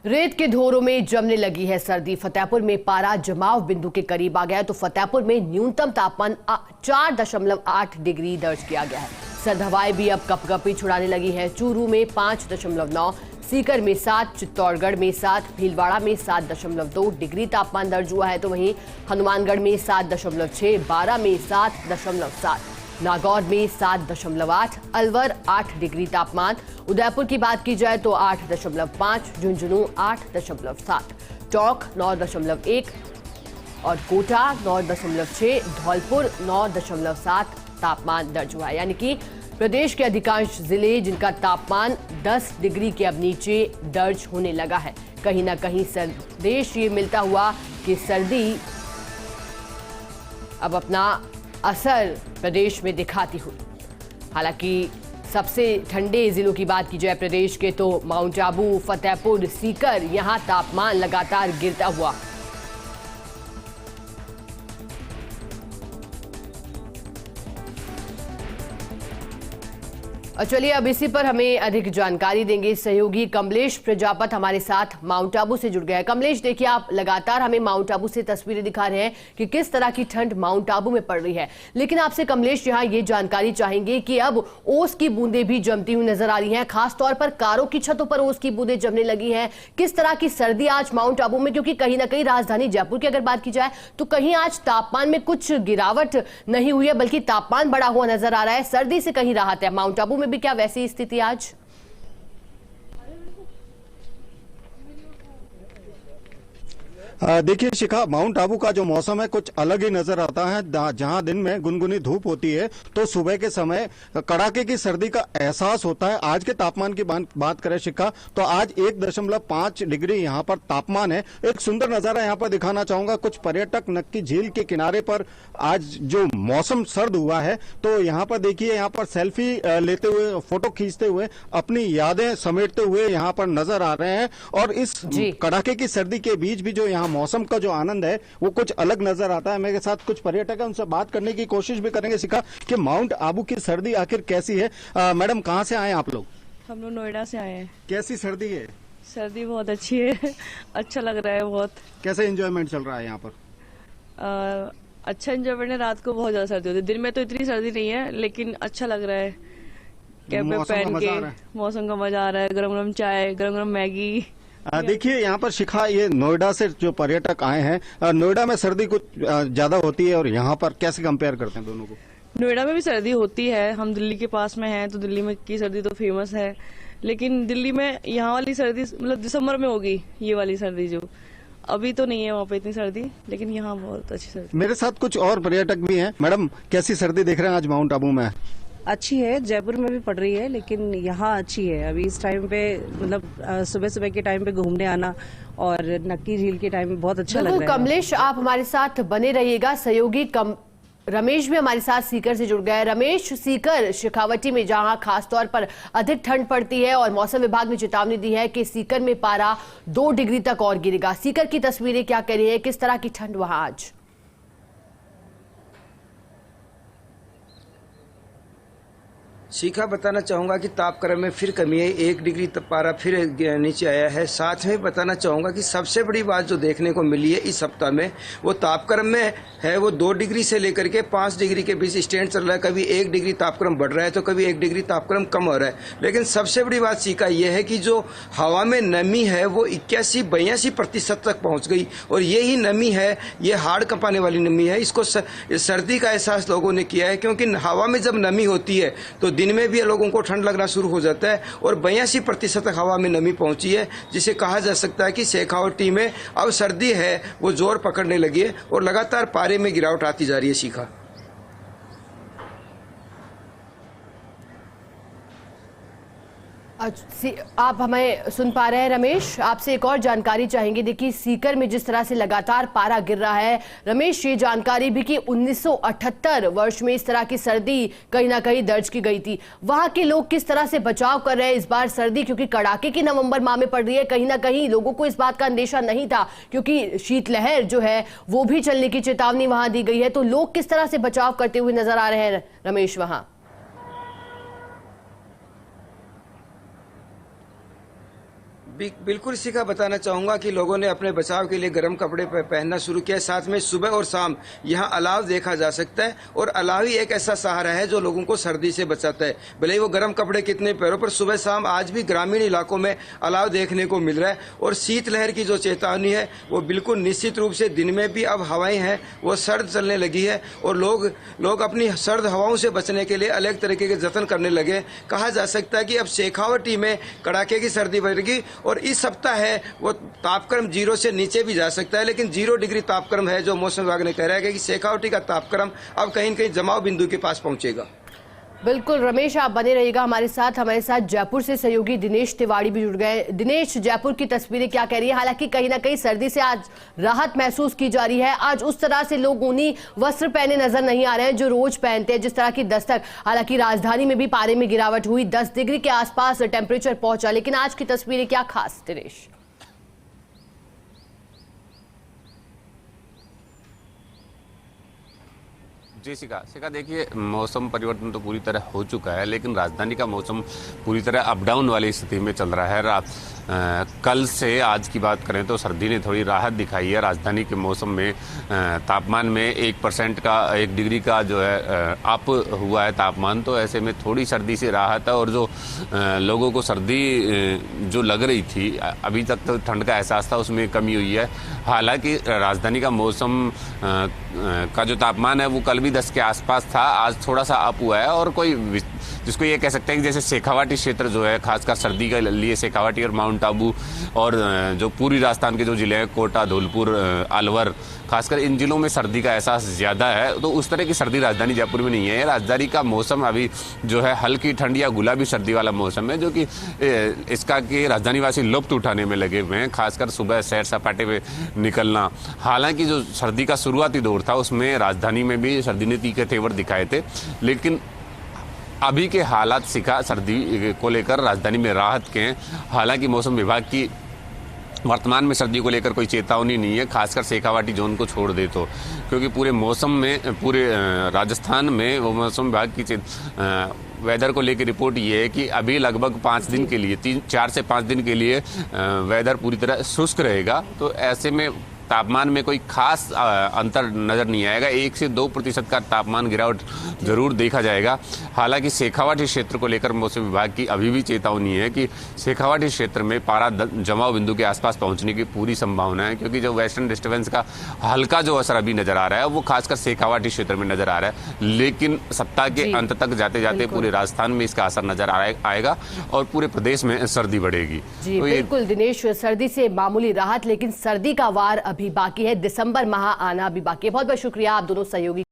रेत के धोरों में जमने लगी है सर्दी। फतेहपुर में पारा जमाव बिंदु के करीब आ गया है तो फतेहपुर में न्यूनतम तापमान 4.8 डिग्री दर्ज किया गया है। सर्द हवाएं भी अब कपकपी छुड़ाने लगी है। चूरू में 5.9, सीकर में 7, चित्तौड़गढ़ में 7, भीलवाड़ा में 7.2 डिग्री तापमान दर्ज हुआ है तो वहीं हनुमानगढ़ में 7.6, बारा में 7.7, नागौर में 7.8, अलवर 8 डिग्री तापमान। उदयपुर की बात की जाए तो 8.5, झुंझुनू 8.7, टोंक 9.1 और कोटा 9.6, धौलपुर 9.7 तापमान दर्ज हुआ है। यानी कि प्रदेश के अधिकांश जिले जिनका तापमान 10 डिग्री के अब नीचे दर्ज होने लगा है। कहीं ना कहीं संदेश ये मिलता हुआ कि सर्दी अब अपना असर प्रदेश में दिखाती हुई। हालांकि सबसे ठंडे जिलों की बात की जाए प्रदेश के तो माउंट आबू, फतेहपुर, सीकर, यहां तापमान लगातार गिरता हुआ। और चलिए अब इसी पर हमें अधिक जानकारी देंगे सहयोगी कमलेश प्रजापत हमारे साथ माउंट आबू से जुड़ गए हैं। कमलेश, देखिए आप लगातार हमें माउंट आबू से तस्वीरें दिखा रहे हैं कि किस तरह की ठंड माउंट आबू में पड़ रही है, लेकिन आपसे कमलेश यहाँ ये जानकारी चाहेंगे कि अब ओस की बूंदें भी जमती हुई नजर आ रही हैं, खासतौर पर कारों की छतों पर ओस की बूंदें जमने लगी हैं। किस तरह की सर्दी आज माउंट आबू में, क्योंकि कहीं ना कहीं राजधानी जयपुर की अगर बात की जाए तो कहीं आज तापमान में कुछ गिरावट नहीं हुई है बल्कि तापमान बढ़ा हुआ नजर आ रहा है। सर्दी से कहीं राहत है। माउंट आबू में भी क्या वैसी स्थिति आज? देखिए शिखा, माउंट आबू का जो मौसम है कुछ अलग ही नजर आता है। जहां दिन में गुनगुनी धूप होती है तो सुबह के समय कड़ाके की सर्दी का एहसास होता है। आज के तापमान की बात करें शिखा तो आज 1.5 डिग्री यहां पर तापमान है। एक सुंदर नजारा यहां पर दिखाना चाहूंगा। कुछ पर्यटक नक्की झील के किनारे पर आज जो मौसम सर्द हुआ है तो यहां पर देखिए, यहां पर सेल्फी लेते हुए, फोटो खींचते हुए, अपनी यादें समेटते हुए यहां पर नजर आ रहे हैं। और इस कड़ाके की सर्दी के बीच भी जो मौसम का जो आनंद है वो कुछ अलग नजर आता है। मेरे साथ कुछ पर्यटक हैं, उनसे बात करने की कोशिश भी करेंगे शिखा कि माउंट आबू की सर्दी आखिर कैसी है। मैडम, कहां से आए आप लोग? हम लोग नोएडा से आए हैं। कैसी सर्दी है? सर्दी बहुत अच्छी है। अच्छा लग रहा है बहुत। कैसे एंजॉयमेंट चल रहा है यहाँ पर? अच्छा एंजॉयमेंट है। रात को बहुत ज्यादा सर्दी होती है, दिन में तो इतनी सर्दी नहीं है लेकिन अच्छा लग रहा है। कैप पहन के मौसम का मजा आ रहा है। गरम गरम चाय, गरम गरम मैगी। देखिए यहाँ पर शिखा, ये नोएडा से जो पर्यटक आए हैं, नोएडा में सर्दी कुछ ज्यादा होती है और यहाँ पर कैसे कंपेयर करते हैं दोनों को? नोएडा में भी सर्दी होती है। हम दिल्ली के पास में हैं तो दिल्ली में की सर्दी तो फेमस है, लेकिन दिल्ली में यहाँ वाली सर्दी मतलब दिसंबर में होगी। ये वाली सर्दी जो अभी तो नहीं है वहाँ पे इतनी सर्दी, लेकिन यहाँ बहुत अच्छी सर्दी। मेरे साथ कुछ और पर्यटक भी हैं। मैडम, कैसी सर्दी देख रहे हैं आज माउंट आबू में? अच्छी है। जयपुर में भी पड़ रही है लेकिन यहाँ अच्छी है। अभी इस टाइम पे मतलब सुबह सुबह के टाइम पे घूमने आना और नक्की झील के टाइम में बहुत अच्छा लग रहा है। कमलेश, आप हमारे साथ बने रहिएगा। सहयोगी रमेश भी हमारे साथ सीकर से जुड़ गया है। रमेश, सीकर शेखावटी में जहां खासतौर पर अधिक ठंड पड़ती है और मौसम विभाग ने चेतावनी दी है कि सीकर में पारा 2 डिग्री तक और गिरेगा। सीकर की तस्वीरें क्या कह रही है, किस तरह की ठंड वहां आज? शिखा, बताना चाहूँगा कि तापक्रम में फिर कमी है। 1 डिग्री पारा फिर नीचे आया है। साथ में बताना चाहूँगा कि सबसे बड़ी बात जो देखने को मिली है इस सप्ताह में वो तापक्रम में है। वो 2 डिग्री से लेकर के 5 डिग्री के बीच स्टैंड चल रहा है। कभी 1 डिग्री तापक्रम बढ़ रहा है तो कभी 1 डिग्री तापक्रम कम हो रहा है। लेकिन सबसे बड़ी बात शिखा ये है कि जो हवा में नमी है वो 81-82% तक पहुँच गई और यही नमी है, ये हाड़ कंपाने वाली नमी है। इसको सर्दी का एहसास लोगों ने किया है, क्योंकि हवा में जब नमी होती है तो दिन में भी लोगों को ठंड लगना शुरू हो जाता है और 82% तक हवा में नमी पहुंची है, जिसे कहा जा सकता है कि शेखावटी में अब सर्दी है वो जोर पकड़ने लगी है और लगातार पारे में गिरावट आती जा रही है। शिखा, आप हमें सुन पा रहे हैं? रमेश, आपसे एक और जानकारी चाहेंगे। देखिए सीकर में जिस तरह से लगातार पारा गिर रहा है, रमेश ये जानकारी भी कि 1978 वर्ष में इस तरह की सर्दी कहीं ना कहीं दर्ज की गई थी। वहां के लोग किस तरह से बचाव कर रहे हैं इस बार सर्दी, क्योंकि कड़ाके की नवंबर माह में पड़ रही है। कहीं ना कहीं लोगों को इस बात का अंदेशा नहीं था क्योंकि शीतलहर जो है वो भी चलने की चेतावनी वहां दी गई है। तो लोग किस तरह से बचाव करते हुए नजर आ रहे हैं रमेश वहां? बिल्कुल शिखा, बताना चाहूँगा कि लोगों ने अपने बचाव के लिए गर्म कपड़े पहनना शुरू किया। साथ में सुबह और शाम यहाँ अलाव देखा जा सकता है, और अलाव ही एक ऐसा सहारा है जो लोगों को सर्दी से बचाता है। भले ही वो गर्म कपड़े कितने पहनो, पर सुबह शाम आज भी ग्रामीण इलाकों में अलाव देखने को मिल रहा है। और शीतलहर की जो चेतावनी है वो बिल्कुल निश्चित रूप से, दिन में भी अब हवाएं हैं वो सर्द चलने लगी है, और लोग अपनी सर्द हवाओं से बचने के लिए अलग तरीके के जतन करने लगे। कहा जा सकता है कि अब शेखावटी में कड़ाके की सर्दी बढ़ेगी, और इस सप्ताह है वो तापक्रम 0 से नीचे भी जा सकता है, लेकिन 0 डिग्री तापक्रम है जो मौसम विभाग ने कह रहा है कि शेखावटी का तापक्रम अब कहीं न कहीं जमाव बिंदु के पास पहुंचेगा। बिल्कुल रमेश, आप बने रहिएगा हमारे साथ जयपुर से सहयोगी दिनेश तिवारी भी जुड़ गए। दिनेश, जयपुर की तस्वीरें क्या कह रही है? हालांकि कहीं ना कहीं सर्दी से आज राहत महसूस की जा रही है। आज उस तरह से लोग ऊनी वस्त्र पहने नजर नहीं आ रहे हैं जो रोज पहनते हैं, जिस तरह की दस्तक। हालांकि राजधानी में भी पारे में गिरावट हुई, 10 डिग्री के आसपास टेम्परेचर पहुंचा, लेकिन आज की तस्वीरें क्या खास दिनेश? जी शिखा देखिए, मौसम परिवर्तन तो पूरी तरह हो चुका है, लेकिन राजधानी का मौसम पूरी तरह अप डाउन वाली स्थिति में चल रहा है। कल से आज की बात करें तो सर्दी ने थोड़ी राहत दिखाई है। राजधानी के मौसम में तापमान में 1 डिग्री का जो है अप हुआ है तापमान, तो ऐसे में थोड़ी सर्दी से राहत है। और जो लोगों को सर्दी जो लग रही थी, अभी तक तो ठंड का एहसास था, उसमें कमी हुई है। हालांकि राजधानी का मौसम का जो तापमान है वो कल भी 10 के आसपास था, आज थोड़ा सा अप हुआ है। और कोई जिसको ये कह सकते हैं कि जैसे शेखावाटी क्षेत्र जो है, खासकर सर्दी के लिए शेखावाटी और माउंट आबू, और जो पूरी राजस्थान के जो जिले हैं, कोटा, धौलपुर, अलवर, खासकर इन जिलों में सर्दी का एहसास ज़्यादा है। तो उस तरह की सर्दी राजधानी जयपुर में नहीं है। राजधानी का मौसम अभी जो है हल्की ठंड या गुलाबी सर्दी वाला मौसम है, जो कि इसका कि राजधानी वासी लुत्फ उठाने में लगे हुए हैं, खासकर सुबह सैर सपाटे पे निकलना। हालांकि जो सर्दी का शुरुआती दौर था उसमें राजधानी में भी सर्दी ने तीखे तेवर दिखाए थे, लेकिन अभी के हालात शिखा सर्दी को लेकर राजधानी में राहत के हैं। हालांकि मौसम विभाग की वर्तमान में सर्दी को लेकर कोई चेतावनी नहीं है, खासकर शेखावाटी जोन को छोड़ दे तो, क्योंकि पूरे मौसम में, पूरे राजस्थान में वो मौसम विभाग की वेदर को लेकर रिपोर्ट ये है कि अभी लगभग 5 दिन के लिए, 4 से 5 दिन के लिए वेदर पूरी तरह शुष्क रहेगा। तो ऐसे में तापमान में कोई खास अंतर नजर नहीं आएगा। 1 से 2% का तापमान गिरावट जरूर देखा जाएगा। हालांकि शेखावाटी क्षेत्र को लेकर मौसम विभाग की अभी भी चेतावनी है कि शेखावाटी क्षेत्र में पारा जमाव बिंदु के आसपास पहुंचने की पूरी संभावना है, क्योंकि जो वेस्टर्न डिस्टर्बेंस का हल्का जो असर अभी नजर आ रहा है वो खासकर शेखावाटी क्षेत्र में नजर आ रहा है। लेकिन सप्ताह के अंत तक जाते जाते पूरे राजस्थान में इसका असर नजर आएगा और पूरे प्रदेश में सर्दी बढ़ेगी। जी तो बिल्कुल दिनेश, सर्दी से मामूली राहत, लेकिन सर्दी का वार अभी बाकी है। दिसंबर माह आना अभी बाकी है। बहुत बहुत शुक्रिया आप दोनों सहयोगी।